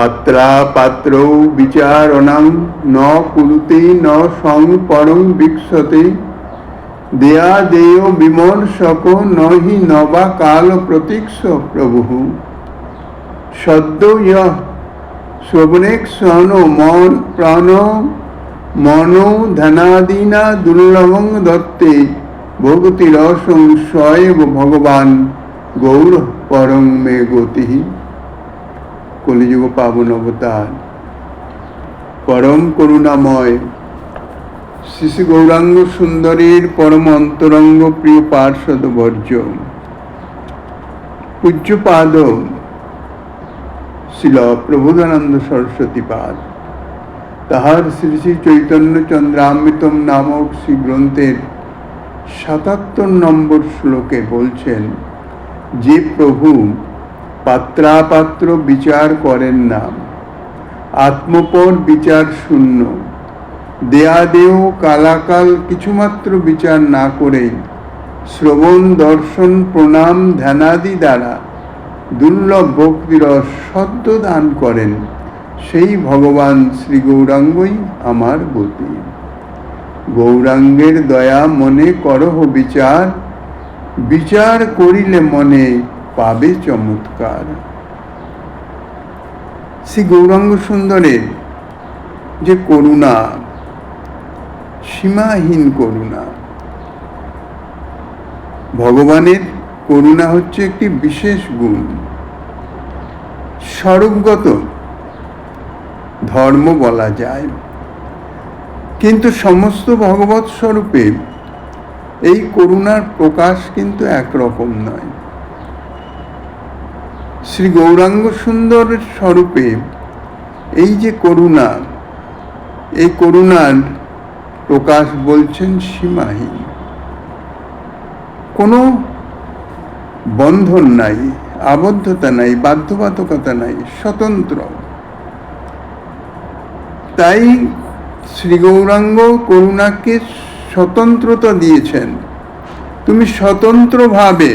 পাত্রা পাত্রৌ বিচারণং ন কুরুতে ন সং পরং বিক্ষতে দেয়া দেয় বিমর্শক নহি নবা কাল প্রতীক্ষ প্রভু সদ্য শ্রবণেক স্বন মন প্রাণ মনো ধনাদিনা দুর্লভং দত্তে ভগতি রসং স্বয়ং ভগবান গৌর পরং মে গতি। কলিযুগ পাবন অবতার পরম করুণাময় শ্রী শ্রী গৌরাঙ্গ সুন্দরীর পরম অন্তরঙ্গ প্রিয় পার্ষদ বর্জ্য পূজ্যপাদ শ্রীল প্রবোধানন্দ সরস্বতী পাদ তাহার শ্রী শ্রী চৈতন্য চন্দ্রামৃতম নামক শ্রী গ্রন্থের ৭৭ নম্বর শ্লোকে বলছেন, যে প্রভু পাত্রাপাত্র বিচার করেন না, আত্মপর বিচার শূন্য, দেয়াদেহ কালাকাল কিছুমাত্র বিচার না করে শ্রবণ দর্শন প্রণাম ধ্যানাদি দ্বারা দুর্লভ ভক্তিরস সদ্য দান করেন, সেই ভগবান শ্রী গৌরাঙ্গই আমার গতি। গৌরাঙ্গের দয়া মনে করহ বিচার, বিচার করিলে মনে পাবে চমৎকার। শ্রী গৌরাঙ্গ সুন্দরের যে করুণা, সীমাহীন করুণা, ভগবানের করুণা হচ্ছে একটি বিশেষ গুণ, স্বরূপগত ধর্ম বলা যায়, কিন্তু সমস্ত ভগবৎ স্বরূপে এই করুণার প্রকাশ কিন্তু একরকম নয়। শ্রী গৌরাঙ্গ সুন্দরের স্বরূপে এই যে করুণা, এই করুণার প্রকাশ বলছেন সীমাহীন, কোনো বন্ধন নাই, আবদ্ধতা নাই, বাধ্যবাধকতা নাই, স্বতন্ত্র। তাই শ্রী গৌরাঙ্গ করুণাকে স্বতন্ত্রতা দিয়েছেন, তুমি স্বতন্ত্রভাবে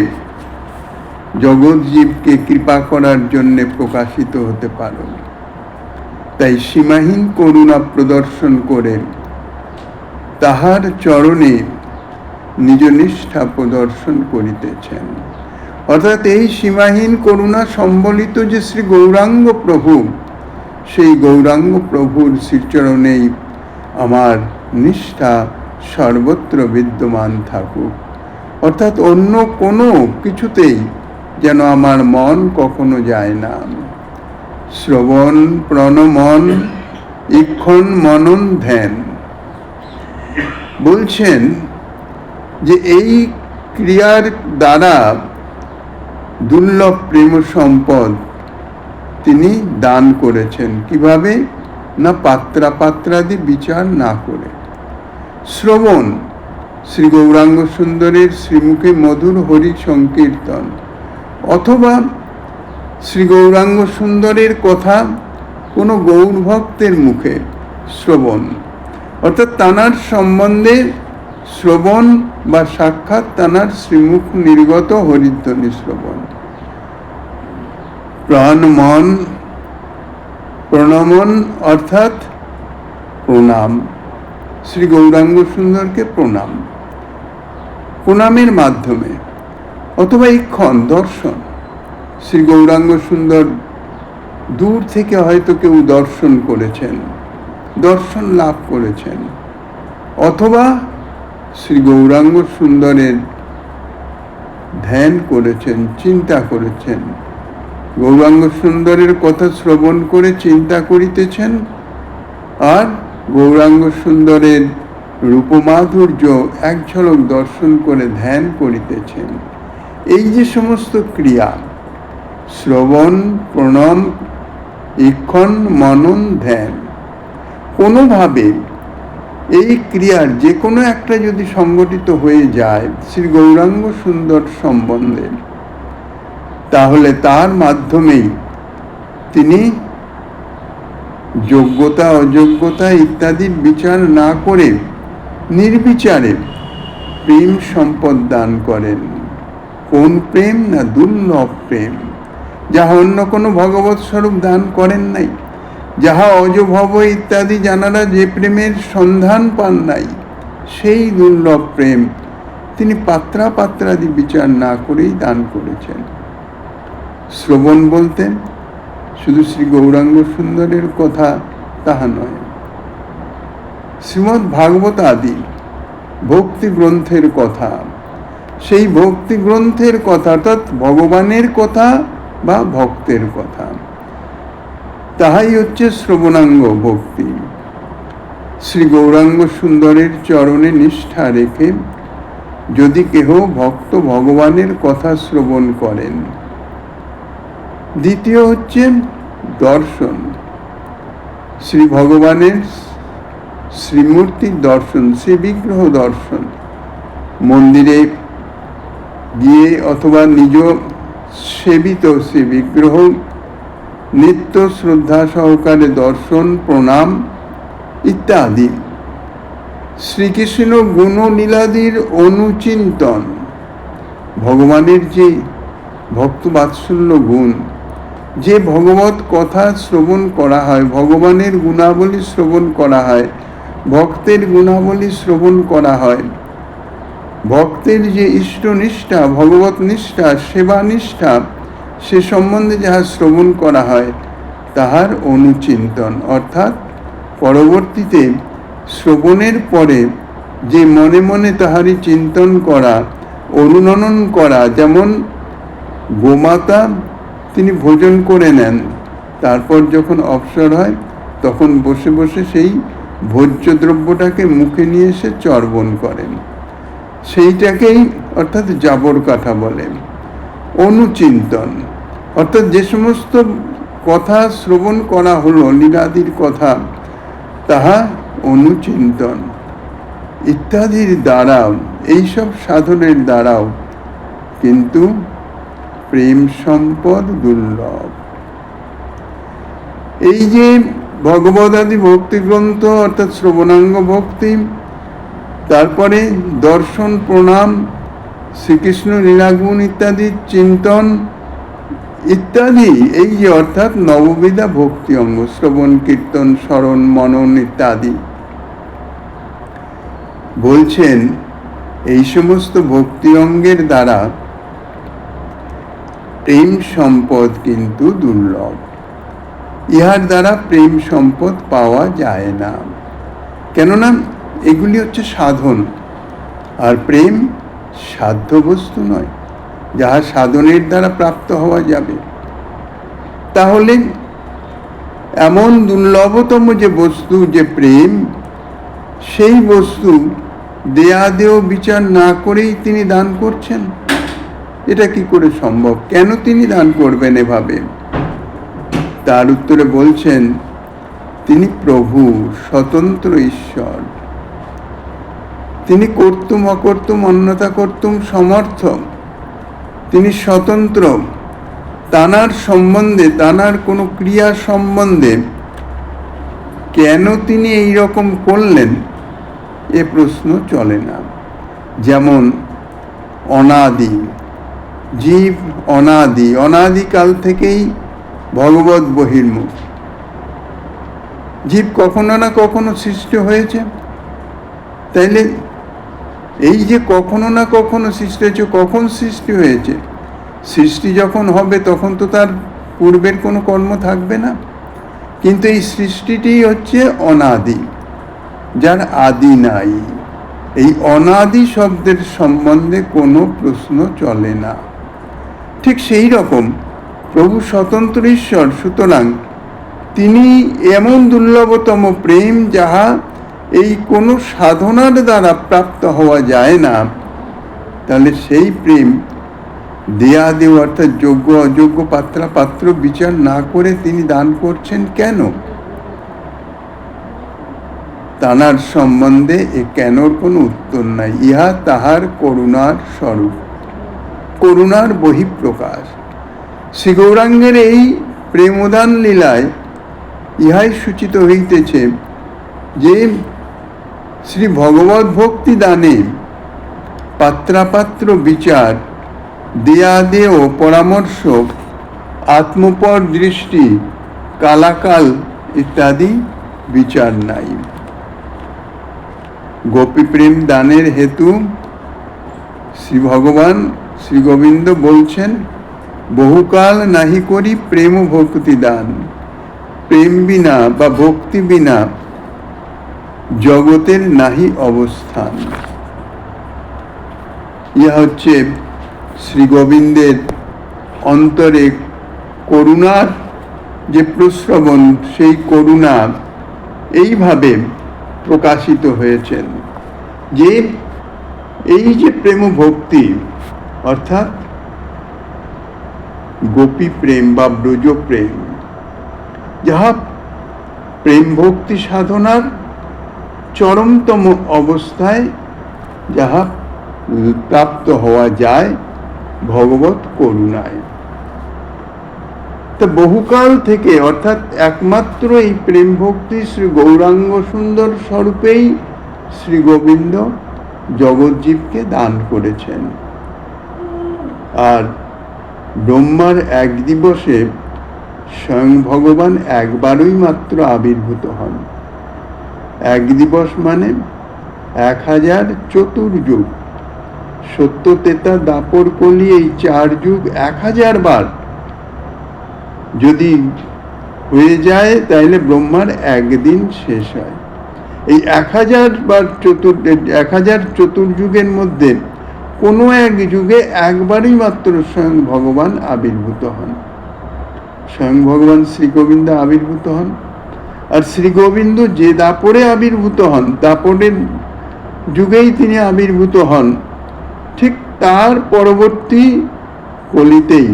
জগৎ জীবকে কৃপা করার জন্য প্রকাশিত হতে পারো। তাই সীমাহীন করুণা প্রদর্শন করে তাহার চরণে নিজ নিষ্ঠা প্রদর্শন করিতেছেন। অর্থাৎ এই সীমাহীন করুণা সম্বলিত যে শ্রী গৌরাঙ্গ প্রভু, সেই গৌরাঙ্গ প্রভুর শ্রীচরণেই আমার নিষ্ঠা সর্বত্র বিদ্যমান থাকুক। অর্থাৎ অন্য কোনো কিছুতেই যেন আমার মন কখনো যায় না। শ্রবণ প্রণমন ইক্ষণ মনন ধ্যান, বলছেন যে এই ক্রিয়ার দ্বারা দুর্লভ প্রেম সম্পদ তিনি দান করেছেন। কিভাবে না, পাত্রাদি বিচার না করে। শ্রবণ, শ্রী গৌরাঙ্গ সুন্দরের শ্রীমুখে মধুর হরি সংকীর্তন, অথবা শ্রী গৌরাঙ্গ সুন্দরের কথা কোনো গৌর ভক্তের মুখে শ্রবণ, অর্থাৎ তানার সম্বন্ধে শ্রবণ বা সাক্ষাৎ তানার শ্রীমুখ নির্গত হরিধ্বনি শ্রবণ। প্রাণ মন প্রণমন অর্থাৎ প্রণাম, শ্রী গৌরাঙ্গ সুন্দরকে প্রণাম, প্রণামের মাধ্যমে, অথবা ইক্ষণ দর্শন, শ্রী গৌরাঙ্গ সুন্দর দূর থেকে হয়তো কেউ দর্শন করেছেন, দর্শন লাভ করেছেন, অথবা শ্রী গৌরাঙ্গ সুন্দরের ধ্যান করেছেন, চিন্তা করেছেন, গৌরাঙ্গ সুন্দরের কথা শ্রবণ করে চিন্তা করিতেছেন, আর গৌরাঙ্গ সুন্দরের রূপমাধুর্য এক ঝলক দর্শন করে ধ্যান করিতেছেন। এই যে সমস্ত ক্রিয়া, শ্রবণ প্রণম ইক্ষণ মনন ধ্যান, কোনোভাবে এই ক্রিয়ার যে কোনো একটা যদি সংগঠিত হয়ে যায় শ্রী গৌরাঙ্গ সুন্দর সম্বন্ধে, তাহলে তার মাধ্যমেই তিনি যোগ্যতা অযোগ্যতা ইত্যাদির বিচার না করে নির্বিচারে প্রেম সম্পদ দান করেন। কোন প্রেম? না দুর্লভ প্রেম। যাহা অন্য কোনো ভগবৎ স্বরূপ দান করেন নাই, যাহা অজভব ইত্যাদি জানারা যে প্রেমের সন্ধান পান নাই, সেই দুর্লভ প্রেম তিনি পাত্রাদি বিচার না করেই দান করেছেন। শ্রবণ বলতে শুধু শ্রী গৌরাঙ্গ সুন্দরের কথা তাহা নয়, শ্রীমদ্ ভাগবত আদি ভক্তি গ্রন্থের কথা, সেই ভক্তি গ্রন্থের কথা অর্থাৎ ভগবানের কথা বা ভক্তের কথা, তাহাই হচ্ছে শ্রবণাঙ্গ ভক্তি। শ্রী গৌরাঙ্গ সুন্দরের চরণে নিষ্ঠা রেখে যদি কেহ ভক্ত ভগবানের কথা শ্রবণ করেন। দ্বিতীয় হচ্ছে দর্শন, শ্রী ভগবানের শ্রীমূর্তির দর্শন, শ্রী বিগ্রহ দর্শন, মন্দিরে গিয়ে অথবা নিজ সেবিত শ্রী বিগ্রহ নিত্য শ্রদ্ধা সহকারে দর্শন, প্রণাম ইত্যাদি। শ্রীকৃষ্ণ গুণলীলাদির অনুচিন্তন, ভগবানের যে ভক্তবাৎসল্য গুণ, যে ভগবত কথা শ্রবণ করা হয়, ভগবানের গুণাবলী শ্রবণ করা হয়, ভক্তের গুণাবলী শ্রবণ করা হয়, ভক্তের যে ইষ্টনিষ্ঠা, ভগবত নিষ্ঠা, সেবা নিষ্ঠা, সে সম্বন্ধে যাহা শ্রবণ করা হয় তাহার অনুচিন্তন, অর্থাৎ পরবর্তীতে শ্রবণের পরে যে মনে মনে তাহারই চিন্তন করা, অনুননন করা। যেমন গোমাতা তিনি ভোজন করে নেন, তারপর যখন অবসর হয় তখন বসে বসে সেই ভোজ্য দ্রব্যটাকে মুখে নিয়ে এসে চর্বণ করেন, সেইটাকেই অর্থাৎ জাবর কাঠা বলেন। অনুচিন্তন অর্থাৎ যে সমস্ত কথা শ্রবণ করা হলো, লীলাদির কথা, তাহা অনুচিন্তন ইত্যাদির দ্বারাও, এইসব সাধনের দ্বারাও কিন্তু প্রেম সম্পদ দুর্লভ। এই যে ভগবদাদি ভক্তি গ্রন্থ অর্থাৎ শ্রবণাঙ্গ ভক্তি, তারপরে দর্শন, প্রণাম, শ্রীকৃষ্ণ লীলাগুণ ইত্যাদি চিন্তন ইত্যাদি, এই যে অর্থাৎ নববিধা ভক্তি অঙ্গ, শ্রবণ, কীর্তন, স্মরণ, মনন ইত্যাদি, বলছেন এই সমস্ত ভক্তি অঙ্গের দ্বারা প্রেম সম্পদ কিন্তু দুর্লভ। ইহার দ্বারা প্রেম সম্পদ পাওয়া যায় না, কেননা এগুলি হচ্ছে সাধন, আর প্রেম সাধ্য বস্তু নয় যাহা সাধনের দ্বারা প্রাপ্ত হওয়া যাবে। তাহলে এমন দুর্লভতম যে বস্তু, যে প্রেম, সেই বস্তু দেয়াদেও বিচার না করেই তিনি দান করছেন, এটা কি করে সম্ভব? কেন তিনি দান করবেন এভাবে? তার উত্তরে বলছেন তিনি প্রভু, স্বতন্ত্র ঈশ্বর, তিনি কর্তুম অকর্তুম অন্যথা কর্তুম সমর্থ, তিনি স্বতন্ত্র। তানার সম্বন্ধে, তানার কোনো ক্রিয়া সম্বন্ধে কেন তিনি এই রকম করলেন এ প্রশ্ন চলে না। যেমন অনাদি জীব, অনাদিকাল থেকেই ভগবত বহির্মুখ জীব কখনো না কখনো সৃষ্টি হয়েছে। তাইলে এই যে কখনো না কখনো সৃষ্টি হয়েছে, কখন সৃষ্টি হয়েছে? সৃষ্টি যখন হবে তখন তো তার পূর্বের কোনো কর্ম থাকবে না, কিন্তু এই সৃষ্টিটি হচ্ছে অনাদি, যার আদি নাই। এই অনাদি শব্দের সম্বন্ধে কোনো প্রশ্ন চলে না। ঠিক সেই রকম প্রভু স্বতন্ত্র ঈশ্বর, সুতরাং তিনি এমন দুর্লভতম প্রেম যাহা এই কোনো সাধনার দ্বারা প্রাপ্ত হওয়া যায় না। তাহলে সেই প্রেম দেয়াদেও অর্থাৎ যোগ্য অযোগ্য পাত্র বিচার না করে তিনি দান করছেন কেন? তানার সম্বন্ধে এ কেনর কোনো উত্তর নাই। ইহা তাহার করুণার স্বরূপ, করুণার বহিঃপ্রকাশ। শ্রী গৌরাঙ্গের এই প্রেমদান লীলায় ইহাই সূচিত হইতেছে যে শ্রী ভগবত ভক্তি দানে পাত্রাপাত্র বিচার, দেয়াদেয় পরামর্শ আত্মপর দৃষ্টি, কালাকাল ইত্যাদি বিচার নাই। গোপী প্রেম দানের হেতু শ্রী ভগবান শ্রী গোবিন্দ বলছেন, বহুকাল নাহি করি প্রেম ভক্তি দান। প্রেম বিনা বা ভক্তি বিনা জগতের নাহি অবস্থান। ইহা হচ্ছে শ্রী গোবিন্দের অন্তরে করুণার যে প্রশ্রবণ, সেই করুণা এইভাবে প্রকাশিত হয়েছেন যে এই যে প্রেম ভক্তি অর্থাৎ গোপী প্রেম বা ব্রজ প্রেম, যাহা প্রেম ভক্তি সাধনার চরমতম অবস্থায় যাহা প্রাপ্ত হওয়া যায় ভগবত করুণায়। তা বহুকাল থেকে অর্থাৎ একমাত্র এই প্রেম ভক্তি শ্রী গৌরাঙ্গ সুন্দর স্বরূপেই শ্রী গোবিন্দ জগৎজীবকে দান করেছেন। আর ব্রহ্মার এক দিবসে স্বয়ং ভগবান একবারই মাত্র আবির্ভূত হন। এক দিবস মানে 1000 চতুর্যুগ, সত্য, তেতা, দাপর, কলি, এই 4 যুগ 1000 বার যদি হয়ে যায় তাহলে ব্রহ্মার একদিন শেষ হয়। এই 1000 চতুর্যুগের মধ্যে কোনো এক যুগে একবারই মাত্র স্বয়ং ভগবান আবির্ভূত হন। স্বয়ং ভগবান শ্রী গোবিন্দ আবির্ভূত হন। আর শ্রী গোবিন্দ যে দাপরে আবির্ভূত হন, দাপরের যুগেই তিনি আবির্ভূত হন, ঠিক তার পরবর্তী কলিতেই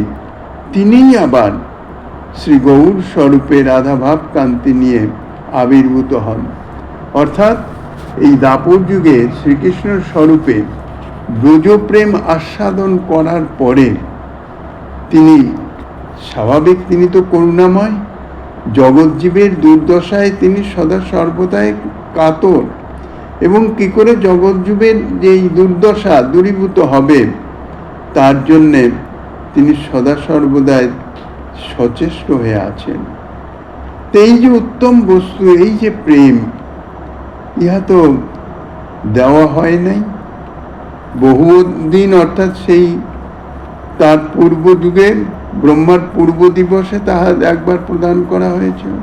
তিনিই আবার শ্রী গৌর স্বরূপে রাধাভাব কান্তি নিয়ে আবির্ভূত হন। অর্থাৎ এই দাপর যুগে শ্রীকৃষ্ণের স্বরূপে ব্রজপ্রেম আস্বাদন করার পরে তিনি স্বাভাবিক, তিনি তো করুণাময়, জগৎজীবের দুর্দশায় তিনি সদা সর্বদাই কাতর, এবং কি করে জগৎজীবের যে দুর্দশা দূরীভূত হবে তার জন্যে তিনি সদা সর্বদাই সচেষ্ট হয়ে আছেন। তো এই যে উত্তম বস্তু, এই যে প্রেম, ইহা তো দেওয়া হয় নাই বহুদিন, অর্থাৎ সেই তার পূর্ব যুগে ব্রহ্মার পূর্ব দিবসে তাহা একবার প্রদান করা হয়েছিল।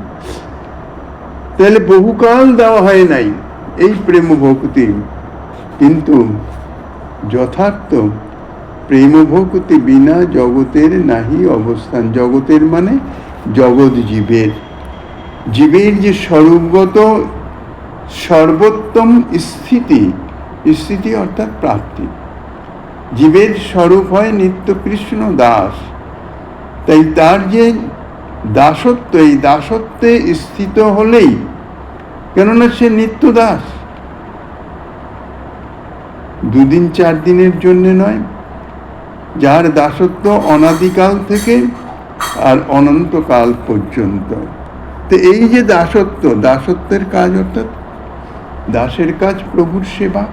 তাহলে বহুকাল দেওয়া হয় নাই এই প্রেম ভক্তি। কিন্তু যথার্থ প্রেম ভক্তি বিনা জগতের নাহি অবস্থান। জগতের মানে জগৎ জীবের, জীবের যে স্বরূপগত সর্বোত্তম স্থিতি, স্থিতি অর্থাৎ প্রাপ্তি। জীবের স্বরূপ হয় নিত্য কৃষ্ণ দাস, তাই তার যে দাসত্ব, এই দাসত্বে স্থিত হলেই, কেননা সে নিত্য দাস, 2 দিন 4 দিনের জন্য নয়, যার দাসত্ব অনাদিকাল থেকে আর অনন্তকাল পর্যন্ত। তো এই যে দাসত্ব, দাসত্বের কাজ অর্থাৎ দাসের কাজ প্রভুর সেবা।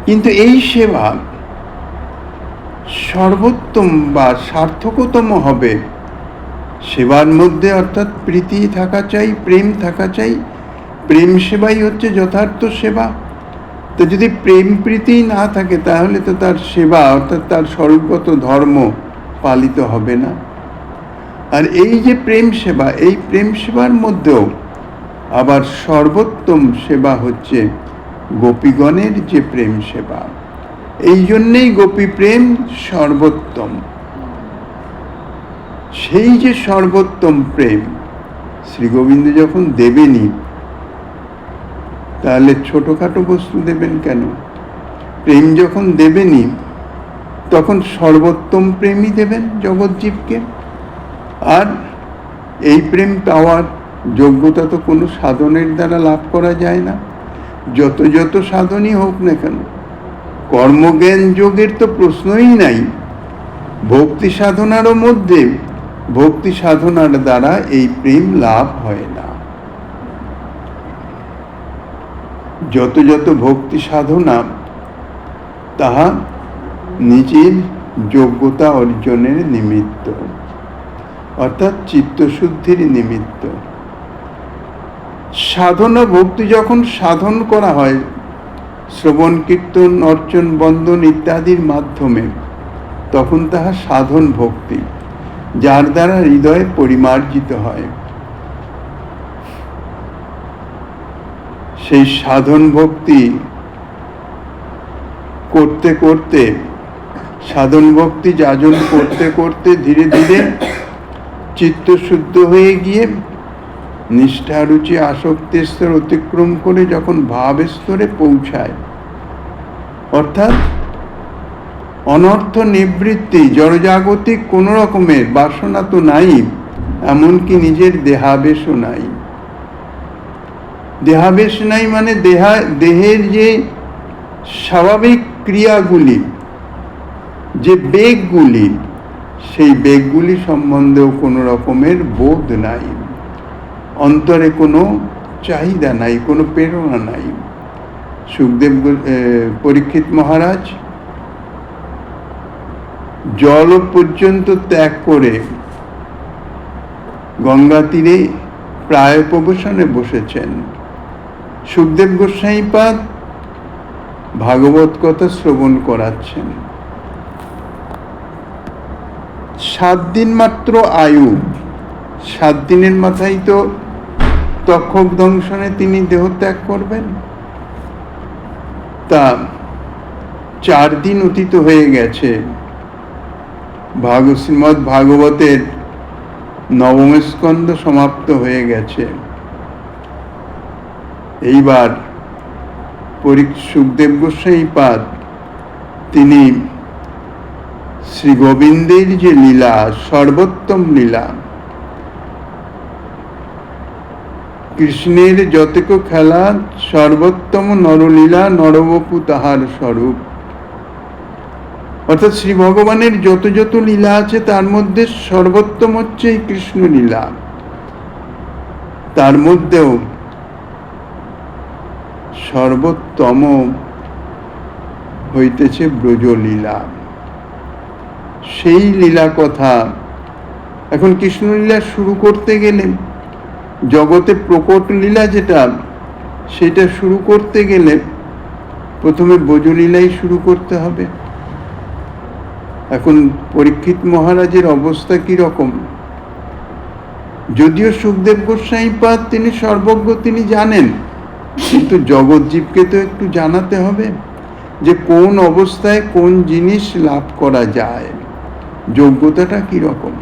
কিন্তু এই সেবা সর্বোত্তম বা সার্থকতম হবে সেবার মধ্যে, অর্থাৎ প্রীতি থাকা চাই, প্রেম থাকা চাই। প্রেম সেবাই হচ্ছে যথার্থ সেবা। তো যদি প্রেম প্রীতি না থাকে তাহলে তো তার সেবা অর্থাৎ তার স্বরূপগত ধর্ম পালিত হবে না। আর এই যে প্রেম সেবা, এই প্রেম সেবার মধ্যেও আবার সর্বোত্তম সেবা হচ্ছে গোপীগণের যে প্রেম সেবা। এই জন্যেই গোপী প্রেম সর্বোত্তম। সেই যে সর্বোত্তম প্রেম শ্রী গোবিন্দ যখন দেবেনই, তাহলে ছোটখাটো বস্তু দেবেন কেন? প্রেম যখন দেবেনই তখন সর্বোত্তম প্রেমই দেবেন জগৎজীবকে। আর এই প্রেম পাওয়ার যোগ্যতা তো কোনো সাধনের দ্বারা লাভ করা যায় না, যত সাধনই হোক না কেন। কর্মজ্ঞান যোগের তো প্রশ্নই নাই। ভক্তি সাধনারও মধ্যে ভক্তি সাধনার দ্বারা এই প্রেম লাভ হয় না। যত ভক্তি সাধনা তাহা নিজের যোগ্যতা অর্জনের নিমিত্ত। অর্থাৎ চিত্তশুদ্ধির নিমিত্ত। সাধনা ভক্তি যখন সাধন করা হয় শ্রবণ কীর্তন অর্চন বন্দন ইত্যাদির মাধ্যমে, তখন তাহা সাধন ভক্তি, যার দ্বারা হৃদয়ে পরিমার্জিত হয়। সেই সাধন ভক্তি করতে করতে, সাধন ভক্তি যাজন করতে করতে ধীরে ধীরে চিত্ত শুদ্ধ হয়ে গিয়ে নিষ্ঠা রুচি আসক্তি স্তর অতিক্রম করে যখন ভাব স্তরে পৌঁছায়, অর্থাৎ অনর্থ নিবৃত্তি, জড়জাগতিক কোন রকমের বাসনা তো নাই, এমনকি নিজের দেহাবেশও নাই। দেহাবেশ নাই মানে দেহের যে স্বাভাবিক ক্রিয়াগুলি, যে বেগগুলি, সেই বেগগুলি সম্বন্ধেও কোনো রকমের বোধ নাই, অন্তরে কোনো চাহিদা নাই, কোনো প্রেরণা নাই। সুখদেব পরীক্ষিত মহারাজ জল পর্যন্ত ত্যাগ করে গঙ্গা তীরে প্রায় প্রবসনে বসেছেন। সুখদেব গোস্বাইপাদ ভাগবত কথা শ্রবণ করাচ্ছেন। 7 দিন মাত্র আয়ু, 7 দিনের মাথায় তো তক্ষক দংশনে তিনি দেহত্যাগ করবেন। তা 4 দিন অতীত হয়ে গেছে। শ্রীমদ্ ভাগবতের 9ম স্কন্ধ সমাপ্ত হয়ে গেছে। এইবার সুখদেব গোস্বাইপাদ তিনি শ্রী গোবিন্দের যে লীলা, সর্বোত্তম লীলা, কৃষ্ণের যতক খেলা সর্বোত্তম নরলীলা, নরবপু তাহার স্বরূপ। অর্থাৎ শ্রী ভগবানের যত যত লীলা আছে তার মধ্যে সর্বোত্তম হচ্ছে এই কৃষ্ণ লীলা। তার মধ্যেও সর্বোত্তম হইতেছে ব্রজলীলা। সেই লীলা কথা এখন কৃষ্ণলীলা শুরু করতে গেলে, জগতে প্রকট লীলা যেটা, সেটা শুরু করতে গেলে প্রথমে ব্রজলীলাই শুরু করতে হবে। এখন পরীক্ষিত মহারাজের অবস্থা কি রকম? যদিও সুখদেব গোস্বাইপাদ তিনি সর্বজ্ঞ, তিনি জানেন, কিন্তু জগৎজীবকে তো একটু জানাতে হবে যে কোন অবস্থায় কোন জিনিস লাভ করা যায়, যোগ্যতাটা কি রকম।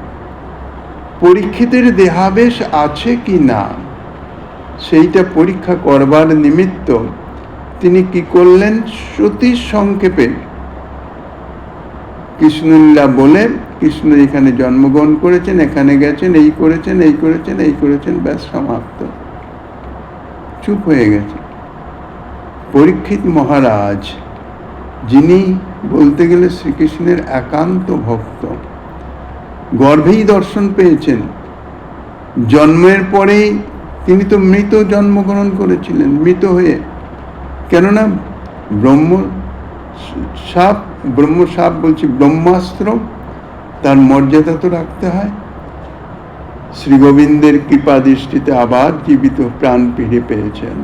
পরীক্ষিতের দেহাবেশ আছে কি না, সেইটা পরীক্ষা করবার নিমিত্ত তিনি কি করলেন, সতী সংক্ষেপে কৃষ্ণলীলা বলে, কৃষ্ণ এখানে জন্মগ্রহণ করেছেন, এখানে গেছেন, এই করেছেন, এই করেছেন, এই করেছেন, ব্যাস সমাপ্ত, চুপ হয়ে গেছে। পরীক্ষিত মহারাজ, যিনি বলতে গেলে শ্রীকৃষ্ণের একান্ত ভক্ত, গর্ভেই দর্শন পেয়েছেন, জন্মের পরেই তিনি তো মৃত জন্মগ্রহণ করেছিলেন, মৃত হয়ে, কেননা ব্রহ্মসাপ বলছি, ব্রহ্মাস্ত্র, তার মর্যাদা তো রাখতে হয়। শ্রী গোবিন্দের কৃপা দৃষ্টিতে আবার জীবিত প্রাণ ফিরে পেয়েছেন,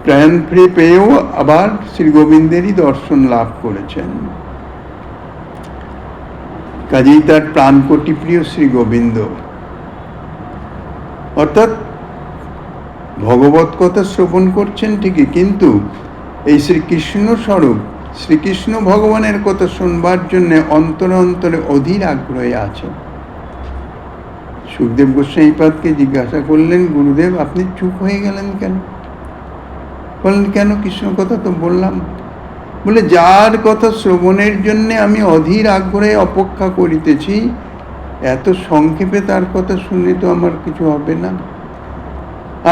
প্রাণ ফিরে পেয়েও আবার শ্রী গোবিন্দেরই দর্শন লাভ করেছেন। কাজেই তার প্রাণকোটি প্রিয় শ্রী গোবিন্দ। অর্থাৎ ভগবত কথা শ্রবণ করছেন ঠিকই, কিন্তু এই শ্রীকৃষ্ণ স্বরূপ, শ্রীকৃষ্ণ ভগবানের কথা শুনবার জন্য অন্তরে অন্তরে অধীর আগ্রহে আছে। সুখদেব গোস্বাইপাদকে জিজ্ঞাসা করলেন, গুরুদেব আপনি চুপ হয়ে গেলেন কেন? বললেন, কেন? কৃষ্ণ কথা তো বললাম। বলে, যার কথা শ্রবণের জন্য আমি অধীর আগ্রহে অপেক্ষা করিতেছি, এত সংক্ষেপে তার কথা শুনলে তো আমার কিছু হবে না।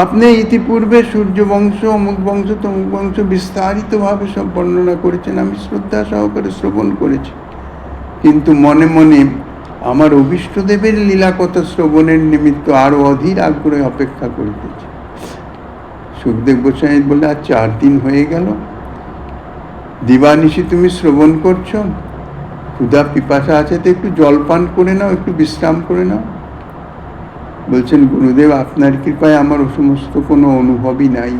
আপনি ইতিপূর্বে সূর্য বংশ, অমুক বংশ, তমুক বংশ বিস্তারিতভাবে সব বর্ণনা করেছেন, আমি শ্রদ্ধা সহকারে শ্রবণ করেছি, কিন্তু মনে মনে আমার অভীষ্টদেবের লীলা কথা শ্রবণের নিমিত্ত আরো অধীর আগ্রহে অপেক্ষা করিতেছি। সুখদেব গোস্বামী বললে, আর 4 দিন হয়ে গেল, দিবানিশি তুমি শ্রবণ করছো, ক্ষুধা পিপাসা আছে তো একটু জল পান করে নাও, একটু বিশ্রাম করে নাও। বলছেন, গুরুদেব আপনার কৃপায় আমার ও সমস্ত কোনো অনুভবই নাই,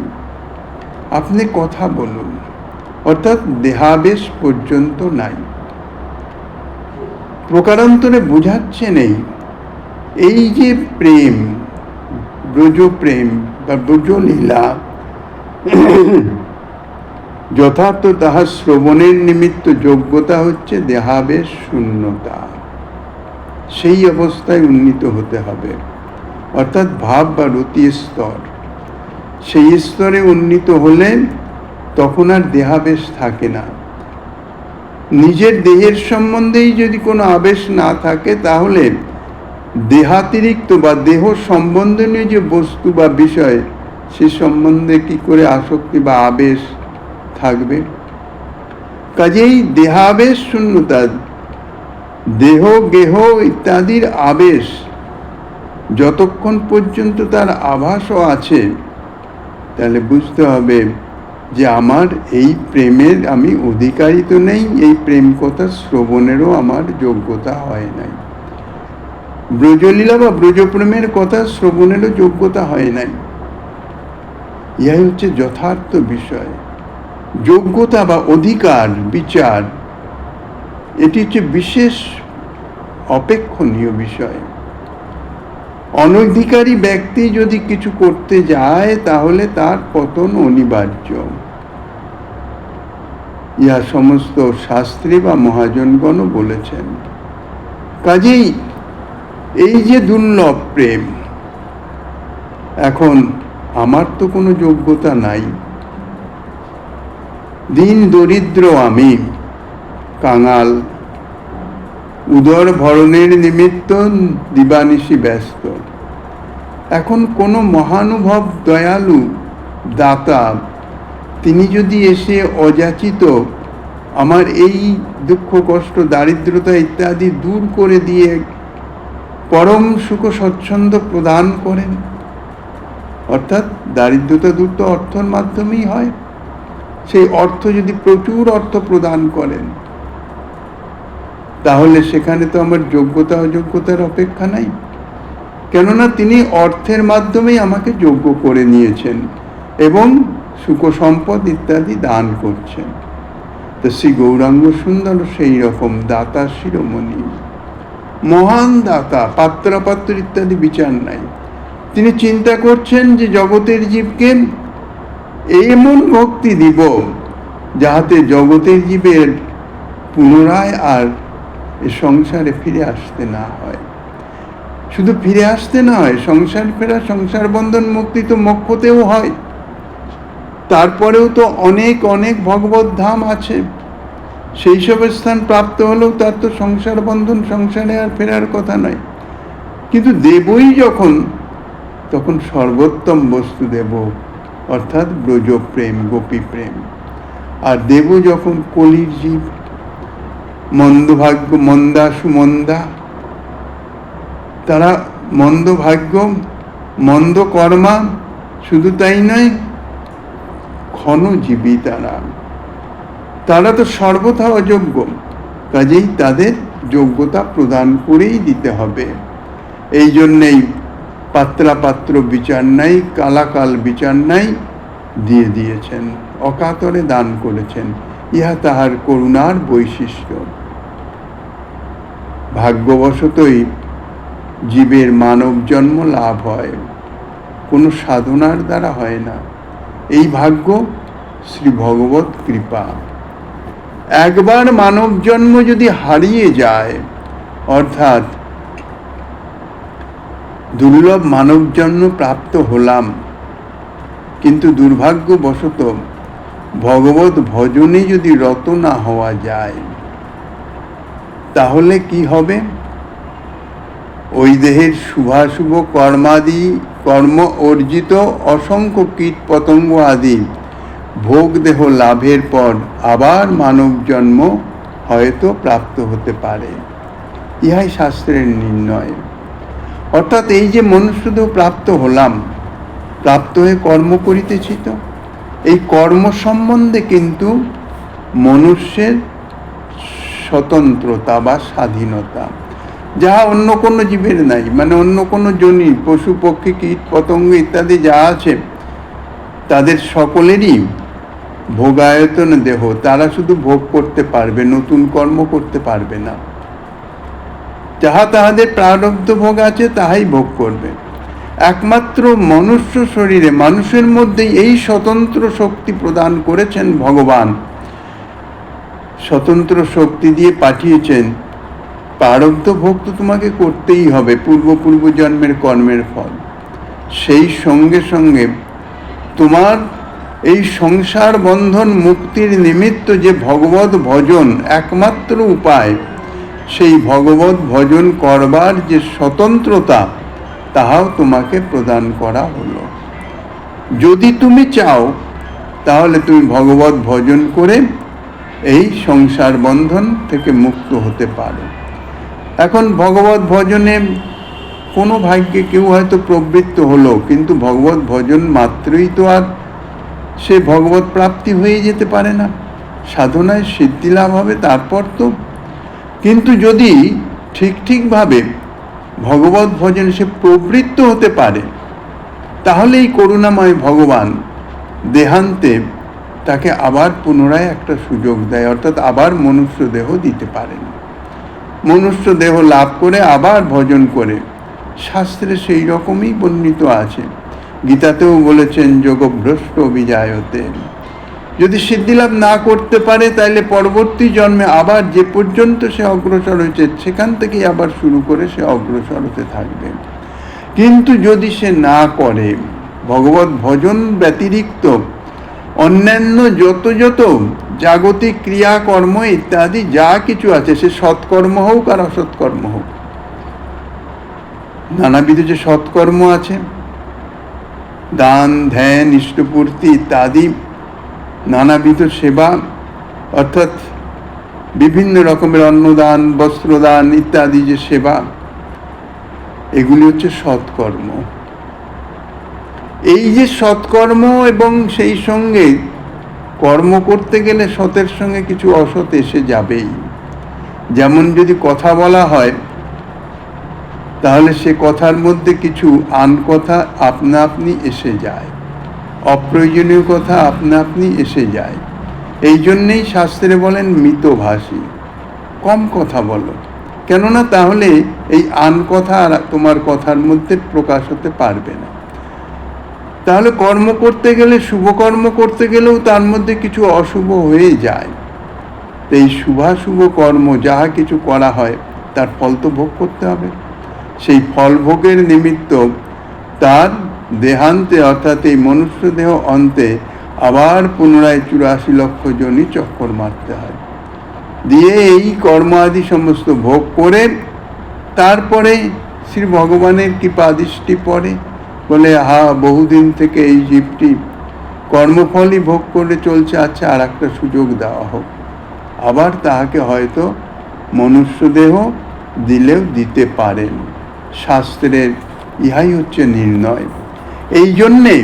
আপনি কথা বলুন। অর্থাৎ দেহাবেশ পর্যন্ত নাই। প্রকারান্তরে বোঝাচ্ছেন এই যে প্রেম, ব্রজ প্রেম বা ব্রজলীলা, যথার্থ তাহা শ্রবণের নিমিত্ত যোগ্যতা হচ্ছে দেহাবেশ শূন্যতা। সেই অবস্থায় উন্নীত হতে হবে, অর্থাৎ ভাব বা রতি স্তর। সেই স্তরে উন্নীত হলে তখন আর দেহাবেশ থাকে না। নিজের দেহের সম্বন্ধেই যদি কোনো আবেশ না থাকে, তাহলে দেহাতিরিক্ত বা দেহ সম্বন্ধনীয় যে বস্তু বা বিষয়, সে সম্বন্ধে কি করে আসক্তি বা আবেশ থাকবে? কাজেই দেহাবেশ শূন্যতা, দেহ গেহ ইত্যাদির আবেশ যতক্ষণ পর্যন্ত তার আভাসও আছে, তাহলে বুঝতে হবে যে আমার এই প্রেমের আমি অধিকারী তো নেই, এই প্রেম কথা শ্রবণেরও আমার যোগ্যতা হয় নাই। ব্রজলীলা বা ব্রজপ্রেমের কথা শ্রবণেরও যোগ্যতা হয় নাই। ইহাই হচ্ছে যথার্থ বিষয়। যোগ্যতা বা অধিকার বিচার, এটি হচ্ছে বিশেষ অপেক্ষণীয় বিষয়। অনধিকারী ব্যক্তি যদি কিছু করতে যায়, তাহলে তার পতন অনিবার্য। ইহা সমস্ত শাস্ত্রী বা মহাজনগণও বলেছেন। কাজেই এই যে দুর্লভ প্রেম, এখন আমার তো কোনো যোগ্যতা নাই, দিন দরিদ্র আমি, কাঙাল, উদর ভরণের নিমিত্ত দিবানিশি ব্যস্ত। এখন কোনো মহানুভব দয়ালু দাতা, তিনি যদি এসে অযাচিত আমার এই দুঃখ কষ্ট দারিদ্রতা ইত্যাদি দূর করে দিয়ে পরম সুখ স্বচ্ছন্দ প্রদান করেন, অর্থাৎ দারিদ্রতা দূর তো অর্থের মাধ্যমেই হয়, সেই অর্থ যদি প্রচুর অর্থ প্রদান করেন, তাহলে সেখানে তো আমার যোগ্যতা অযোগ্যতার অপেক্ষা নাই। কেননা তিনি অর্থের মাধ্যমেই আমাকে যোগ্য করে নিয়েছেন এবং সুখ সম্পদ ইত্যাদি দান করছেন। তো শ্রী গৌরাঙ্গ সুন্দর সেই রকম দাতা শিরোমণি, মহান দাতা, পাত্রাপাত্র ইত্যাদি বিচার নাই। তিনি চিন্তা করছেন যে জগতের জীবকে এমন ভক্তি দিব যাহাতে জগতের জীবের পুনরায় আর এ সংসারে ফিরে আসতে না হয়। শুধু ফিরে আসতে না হয়, সংসার ফেরা, সংসার বন্ধন মুক্তি তো মোক্ষতেও হয়। তারপরেও তো অনেক অনেক ভগবত ধাম আছে, সেই সব স্থান প্রাপ্ত হলেও তার তো সংসার বন্ধন, সংসারে আর ফেরার কথা নয়। কিন্তু দেবই যখন, তখন সর্বোত্তম বস্তু দেব, অর্থাৎ ব্রজ প্রেম, গোপী প্রেম। আর দেব যখন কলির জীব, মন্দভাগ্য, মন্দা সুমন্দা, তারা মন্দ ভাগ্য, মন্দ কর্মা, শুধু তাই নয়, ক্ষণজীবী তারা তো সর্বথা অযোগ্য। কাজেই তাদের যোগ্যতা প্রদান করেই দিতে হবে। এই জন্যেই পাত্রাপাত্র বিচার নাই, কালাকাল বিচার নাই, দিয়ে দিয়েছেন, অকাতরে দান করেছেন। ইহা তাহার করুণার বৈশিষ্ট্য। ভাগ্যবশতই জীবের মানব জন্ম লাভ হয়, কোনো সাধনার দ্বারা হয় না। এই ভাগ্য শ্রী ভগবত কৃপা। একবার মানব জন্ম যদি হারিয়ে যায়, অর্থাৎ দুর্লভ মানব জন্ম প্রাপ্ত হলাম, কিন্তু দুর্ভাগ্যবশত ভগবত ভজনে যদি রত না হওয়া যায়, তাহলে কি হবে? ওই দেহের শুভাশুভ কর্ম অর্জিত অসংখ্য কীট পতঙ্গ আদি ভোগ দেহ লাভের পর আবার মানব জন্ম হয়তো প্রাপ্ত হতে পারে। ইহাই শাস্ত্রের নির্ণয়। অর্থাৎ এই যে মনুষ্য দেহ প্রাপ্ত হলাম, প্রাপ্ত হয়ে কর্ম করিতেছি, তো এই কর্ম সম্বন্ধে কিন্তু মনুষ্যের স্বতন্ত্রতা বা স্বাধীনতা। যাহা অন্য কোনো জীবের নাই, মানে অন্য কোনো জনি, পশু পক্ষী, কীট পতঙ্গ ইত্যাদি যা আছে তাদের সকলেরই ভোগায়তন দেহ, তারা শুধু ভোগ করতে পারবে, নতুন কর্ম করতে পারবে না। যাহা তাহাদের প্রারব্ধ ভোগ আছে তাহাই ভোগ করবে। একমাত্র মনুষ্য শরীরে, মানুষের মধ্যে এই স্বতন্ত্র শক্তি প্রদান করেছেন ভগবান, স্বতন্ত্র শক্তি দিয়ে পাঠিয়েছেন। প্রারব্ধ ভোগ তো তোমাকে করতেই হবে, পূর্ব জন্মের কর্মের ফল। সেই সঙ্গে সঙ্গে তোমার এই সংসার বন্ধন মুক্তির নিমিত্ত যে ভগবত ভজন একমাত্র উপায়, সেই ভগবত ভজন করবার যে স্বতন্ত্রতা, তাহাও তোমাকে প্রদান করা হলো। যদি তুমি চাও তাহলে তুমি ভগবত ভজন করে এই সংসার বন্ধন থেকে মুক্ত হতে পারো। এখন ভগবত ভজনে কোনো ভাগ্যে কেউ হয়তো প্রবৃত্ত হলো, কিন্তু ভগবত ভজন মাত্রই তো আর সে ভগবত প্রাপ্তি হয়ে যেতে পারে না, সাধনায় সিদ্ধি লাভ হবে তারপর তো। কিন্তু যদি ঠিকভাবে ভগবত ভজনে সে প্রবৃত্ত হতে পারে, তাহলে এই করুণাময় ভগবান দেহান্তে তাকে আবার পুনরায় একটা সুযোগ দেয়, অর্থাৎ আবার মনুষ্য দেহ দিতে পারেন। মনুষ্য দেহ লাভ করে আবার ভজন করে, শাস্ত্রে সেই রকমই বর্ণিত আছে। গীতাতেও বলেছেন যোগভ্রষ্ট বিজায়তে। যদি সিদ্ধিলাভ না করতে পারে তাহলে পরবর্তী জন্মে আবার যে পর্যন্ত সে অগ্রসর হয়েছে সেখান থেকেই আবার শুরু করে সে অগ্রসর হতে থাকবে। কিন্তু যদি সে না করে, ভগবত ভজন ব্যতিরিক্ত অন্যান্য যত জাগতিক ক্রিয়াকর্ম ইত্যাদি যা কিছু আছে, সে সৎকর্ম হোক আর অসৎকর্ম হোক, নানাবিধ যে সৎকর্ম আছে, দান ধ্যান ইষ্টপূর্তি ইত্যাদি, নানাবিধ সেবা, অর্থাৎ বিভিন্ন রকমের অন্নদান বস্ত্রদান ইত্যাদি যে সেবা, এগুলি হচ্ছে সৎকর্ম। এই যে সৎকর্ম এবং সেই সঙ্গে কর্ম করতে গেলে সতের সঙ্গে কিছু অসৎ এসে যাবেই। যেমন যদি কথা বলা হয়, তাহলে সে কথার মধ্যে কিছু আন কথা আপনা আপনি এসে যায়, অপ্রয়োজনীয় কথা আপনা আপনি এসে যায়। এই জন্যেই শাস্ত্রে বলেন মিতভাষী, কম কথা বলো, কেননা তাহলে এই আন কথা আর তোমার কথার মধ্যে প্রকাশ হতে পারবে না। তাহলে কর্ম করতে গেলে, শুভকর্ম করতে গেলেও তার মধ্যে কিছু অশুভ হয়ে যায়। এই শুভাশুভ কর্ম যাহা কিছু করা হয় তার ফল তো ভোগ করতে হবে। সেই ফল ভোগের নিমিত্ত তার দেহান্তে, অর্থাৎ এই মনুষ্য দেহ অন্তে আবার পুনরায় 84 লক্ষ জনই চক্কর মারতে হয়। দিয়ে এই কর্ম আদি সমস্ত ভোগ করে তারপরে শ্রী ভগবানের কৃপা দৃষ্টি পড়ে, বলে বহুদিন থেকে এই জীবটি কর্মফলই ভোগ করে চলছে, আচ্ছা আর একটা সুযোগ দেওয়া হোক। আবার তাহাকে হয়তো মনুষ্য দেহ দিলেও দিতে পারেন। শাস্ত্রের ইহাই হচ্ছে নির্ণয়। এই জন্যে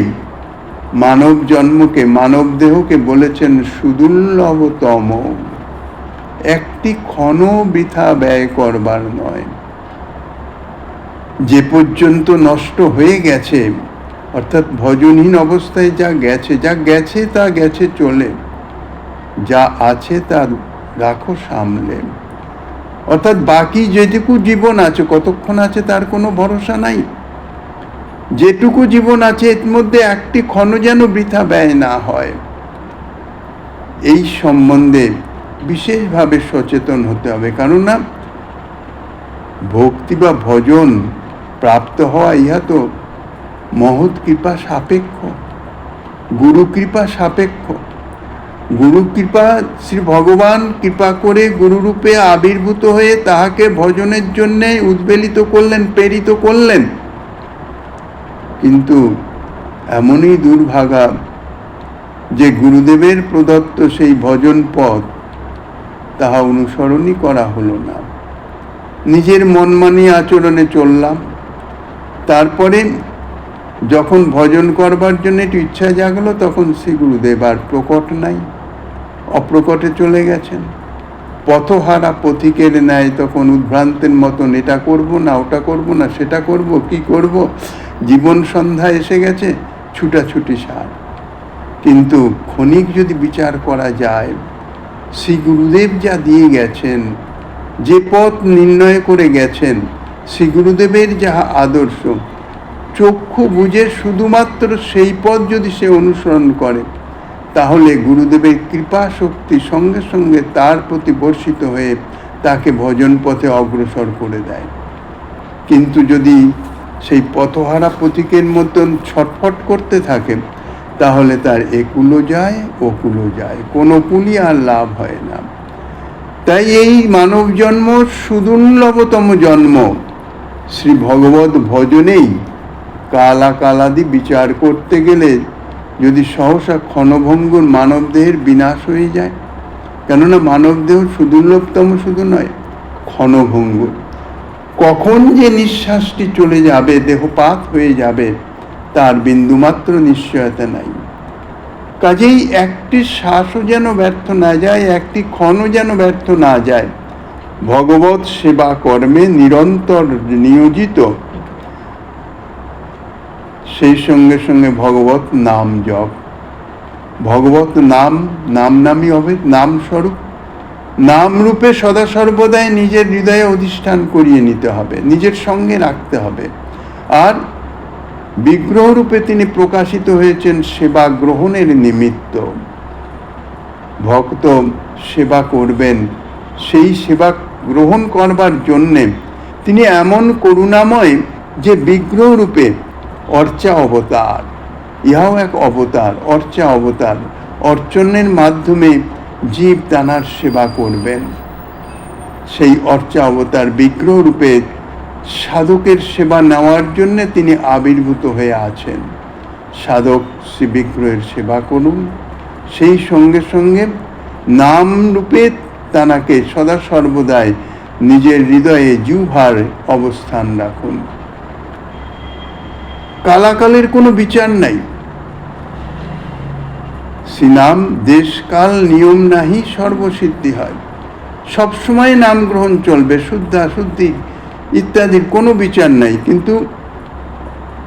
মানব জন্মকে, মানব দেহকে বলেছেন সুদুর্লভতম, একটি ক্ষণ বৃথা ব্যয় করবার নয়। যে পর্যন্ত নষ্ট হয়ে গেছে, অর্থাৎ ভজনহীন অবস্থায় যা গেছে তা গেছে চলে, যা আছে তা রাখো সামলে। অর্থাৎ বাকি যেটুকু জীবন আছে, কতক্ষণ আছে তার কোনো ভরসা নাই। যেটুকু জীবন আছে এর মধ্যে একটি ক্ষণ যেন বৃথা ব্যয় না হয়, এই সম্বন্ধে বিশেষভাবে সচেতন হতে হবে। কেননা ভক্তি বা ভজন প্রাপ্ত হওয়া ইহা তো মহৎ কৃপা সাপেক্ষ, গুরু কৃপা সাপেক্ষ। গুরু কৃপা, শ্রী ভগবান কৃপা করে গুরুরূপে আবির্ভূত হয়ে তাহাকে ভজনের জন্যে উদ্বেলিত করলেন, প্রেরিত করলেন। কিন্তু এমনই দুর্ভাগা যে গুরুদেবের প্রদত্ত সেই ভজন পথ তাহা অনুসরণই করা হলো না। নিজের মনমানি আচরণে চললাম। তারপরে যখন ভজন করবার জন্য একটু ইচ্ছা জাগলো, তখন শ্রী গুরুদেব আর প্রকট নাই, অপ্রকটে চলে গেছেন। পথহারা পথিকের ন্যায় তখন উদ্ভ্রান্তের মতন এটা করব না, ওটা করব না, সেটা করব, কি করব, জীবন সন্ধ্যা এসে গেছে, ছুটাছুটি সার। কিন্তু ক্ষণিক যদি বিচার করা যায়, শ্রী গুরুদেব যা দিয়ে গেছেন, যে পথ নির্ণয় করে গেছেন, শ্রী গুরুদেবের যা আদর্শ, চক্ষু বুঝে শুধুমাত্র সেই পথ যদি সে অনুসরণ করে, তাহলে গুরুদেবের কৃপা শক্তি সঙ্গে সঙ্গে তার প্রতি বর্ষিত হয়ে তাকে ভজন পথে অগ্রসর করে দেয়। কিন্তু যদি সেই পথহারা পথিকের মতন ছটফট করতে থাকে, তাহলে তার একুলো যায় ওকুলো যায়, কোনো কুলই আর লাভ হয় না। তাই এই মানব জন্ম সুদুর্লভতম জন্ম। শ্রী ভগবত ভজনেই কালাদি বিচার করতে গেলে যদি সহসা ক্ষণভঙ্গুর মানবদেহের বিনাশ হয়ে যায়, কেননা মানবদেহ সুদুর্লভতম শুধু নয়, ক্ষণভঙ্গুর। কখন যে নিঃশ্বাসটি চলে যাবে, দেহপাত হয়ে যাবে, তার বিন্দুমাত্র নিশ্চয়তা নাই। কাজেই একটি শ্বাসও যেন ব্যর্থ না যায়, একটি ক্ষণও যেন ব্যর্থ না যায়। ভগবত সেবা কর্মে নিরন্তর নিয়োজিত, সেই সঙ্গে সঙ্গে ভগবত নাম জপ। ভগবত নামই হবে নাম স্বরূপ। নাম রূপে সদা সর্বদাই নিজের হৃদয়ে অধিষ্ঠান করিয়ে নিতে হবে, নিজের সঙ্গে রাখতে হবে। আর বিগ্রহ রূপে তিনি প্রকাশিত হয়েছেন সেবা গ্রহণের নিমিত্ত। ভক্ত সেবা করবেন, সেই সেবা গ্রহণ করবার জন্যে তিনি এমন করুণাময় যে বিগ্রহ রূপে অর্চা অবতার, ইহাও এক অবতার, অর্চা অবতার। অর্চনের মাধ্যমে জীব তানার সেবা করবেন। সেই অর্চা অবতার বিগ্রহ রূপে সাধকের সেবা নেওয়ার জন্য তিনি আবির্ভূত হয়ে আছেন। সাধক শ্রী বিগ্রহের সেবা করুন, সেই সঙ্গে সঙ্গে নাম রূপে তানাকে সদা সর্বদাই নিজের হৃদয়ে জিহ্বার অবস্থান রাখুন। কালাকালের কোনো বিচার নাই। শ্রীনাম দেশকাল নিয়ম নাহি সর্বসিদ্ধি হয়। সবসময় নাম গ্রহণ চলবে, শুদ্ধা শুদ্ধি ইত্যাদির কোনো বিচার নাই। কিন্তু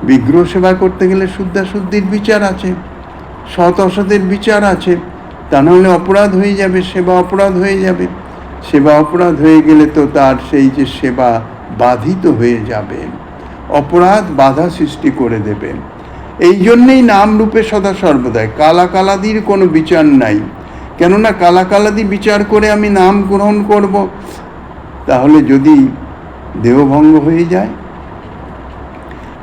বিগ্রহ সেবা করতে গেলে শুদ্ধা শুদ্ধির বিচার আছে, সৎ অসতের বিচার আছে, তা নাহলে অপরাধ হয়ে যাবে, সেবা অপরাধ হয়ে যাবে। সেবা অপরাধ হয়ে গেলে তো তার সেই যে সেবা বাধিত হয়ে যাবে, অপরাধ বাধা সৃষ্টি করে দেবে। এই জন্যেই নাম রূপে সদা সর্বদাই কালাদির কোনো বিচার নাই। কেননা কালাদি বিচার করে আমি নাম গ্রহণ করব, তাহলে যদি দেহভঙ্গ হয়ে যায়।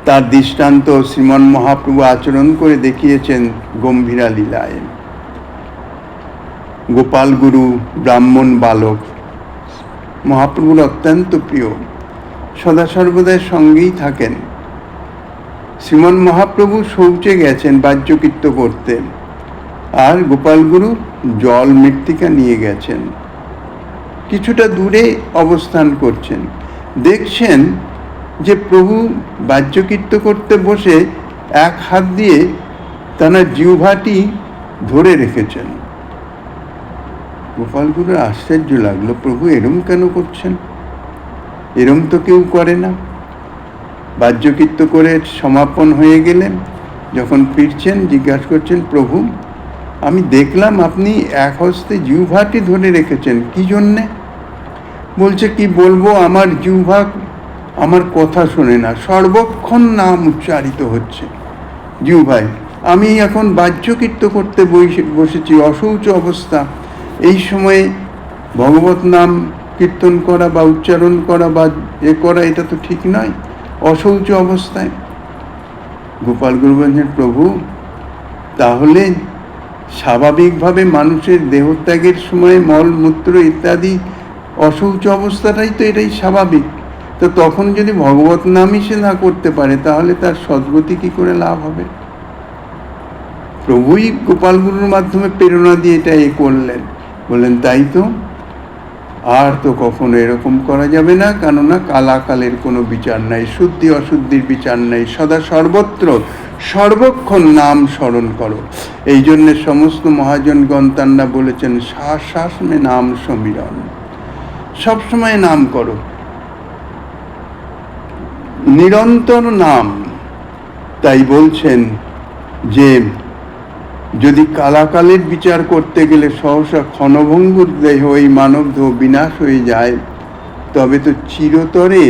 তার দৃষ্টান্ত শ্রীমন মহাপ্রভু আচরণ করে দেখিয়েছেন গম্ভীরা লীলায়। গোপাল গুরু ব্রাহ্মণ বালক মহাপ্রভুর অত্যন্ত প্রিয়, সদা সর্বদাই সঙ্গেই থাকেন। শ্রীমন মহাপ্রভু শৌচে গেছেন বাহ্যকৃত্য করতে, আর গোপাল গুরু জল মৃত্তিকা নিয়ে গেছেন। কিছুটা দূরে অবস্থান করছেন, দেখছেন যে প্রভু বাহ্যকৃত্য করতে বসে এক হাত দিয়ে তাঁর জিহ্বাটি ধরে রেখেছেন। গোপাল গুরুর আশ্চর্য লাগলো, প্রভু এরম কেন করছেন? এরম তো কেউ করে না। বাহ্যকৃত্য করে সমাপন হয়ে গেলেন, যখন ফিরছেন জিজ্ঞাসা করছেন, প্রভু আমি দেখলাম আপনি এক হস্তে জিহ্বাটি ধরে রেখেছেন, কি জন্যে? বলছে, কি বলবো, আমার জিহ্বা আমার কথা শোনে না, সর্বক্ষণ নাম উচ্চারিত হচ্ছে জিহ্বায়। আমি এখন বাহ্যকৃত্য করতে বসেছি, অশৌচ অবস্থা, এই সময়ে ভগবত নাম কীর্তন করা বা উচ্চারণ করা বা করা, এটা তো ঠিক নয়, অশৌচ অবস্থায়। গোপাল গুরু বলছেন, প্রভু তাহলে স্বাভাবিকভাবে মানুষের দেহত্যাগের সময় মলমূত্র ইত্যাদি অশৌচ অবস্থাটাই তো, এটাই স্বাভাবিক। তো তখন যদি ভগবত নামই সে না করতে পারে, তাহলে তার সদ্গতি কি করে লাভ হবে? প্রভুই গোপাল গুরুর মাধ্যমে প্রেরণা দিয়ে এটা করলেন। বললেন, তাই তো, আর তো কখনো এরকম করা যাবে না, কেননা কালাকালের কোনো বিচার নাই, শুদ্ধি অশুদ্ধির বিচার নাই, সদা সর্বত্র সর্বক্ষণ নাম স্মরণ করো। এই জন্যে সমস্ত মহাজনগণ তান্না বলেছেন, শ্বাস শ্বাস মে নাম সমীরণ। সবসময় নাম করো, নিরন্তর নাম। তাই বলছেন যে যদি কালাকালের বিচার করতে গেলে সহসা ক্ষণভঙ্গুর দেহ এই মানব দেহ বিনাশ হয়ে যায়, তবে তো চিরতরে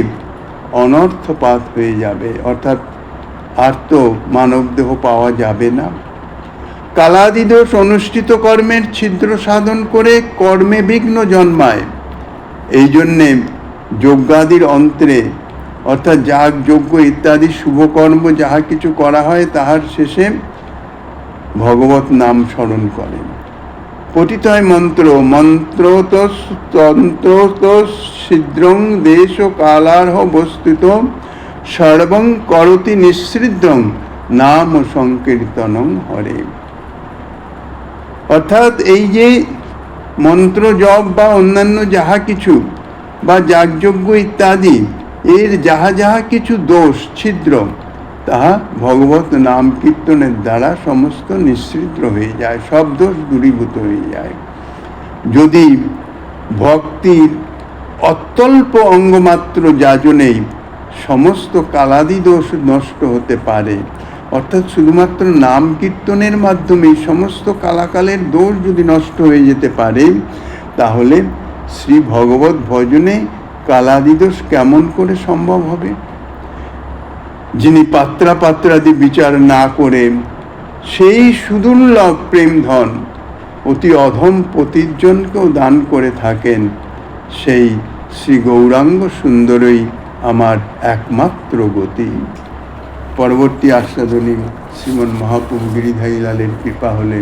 অনর্থপাত হয়ে যাবে, অর্থাৎ আর তো মানব দেহ পাওয়া যাবে না। কালাদি দোষ অনুষ্ঠিত কর্মের ছিদ্র সাধন করে কর্মে বিঘ্ন জন্মায়। এই জন্যে যজ্ঞাদির অন্তরে, অর্থাৎ যাগ যজ্ঞ ইত্যাদি শুভকর্ম যাহা কিছু করা হয় তাহার শেষে ভগবত নাম স্মরণ করেন। পঠিত হয় মন্ত্র, মন্ত্রতস তন্ত্রতস ছিদ্রং দেশ কালার্হ বস্তুত সর্বং করতি নিঃসৃদ্ধং নাম সংকীর্তনং হরে। অর্থাৎ এই যে মন্ত্র জপ বা অন্যান্য যাহা কিছু বা যাগযজ্ঞ ইত্যাদি এর যাহা যাহা কিছু দোষ ছিদ্র, তাহা ভগবত নাম কীর্তনের দ্বারা সমস্ত নিঃসৃদ্ধ হয়ে যায়, সব দোষ দূরীভূত হয়ে যায়। যদি ভক্তির অত্যল্প অঙ্গমাত্র যাজনেই সমস্ত কালাদি দোষ নষ্ট হতে পারে, অর্থাৎ শুধুমাত্র নাম কীর্তনের মাধ্যমেই সমস্ত কালাকালের দোষ যদি নষ্ট হয়ে যেতে পারে, তাহলে শ্রী ভগবত ভজনে কালাদি দোষ কেমন করে সম্ভব হবে? যিনি পাত্রাদি বিচার না করে সেই সুদুর্লভ প্রেম ধন অতি অধম পতিজনকেও দান করে থাকেন, সেই শ্রী গৌরাঙ্গ সুন্দরই আমার একমাত্র গতি। পরবর্তী আস্বাদনী শ্রীমন মহাপ্রভু গিরিধারী লালের কৃপা হলে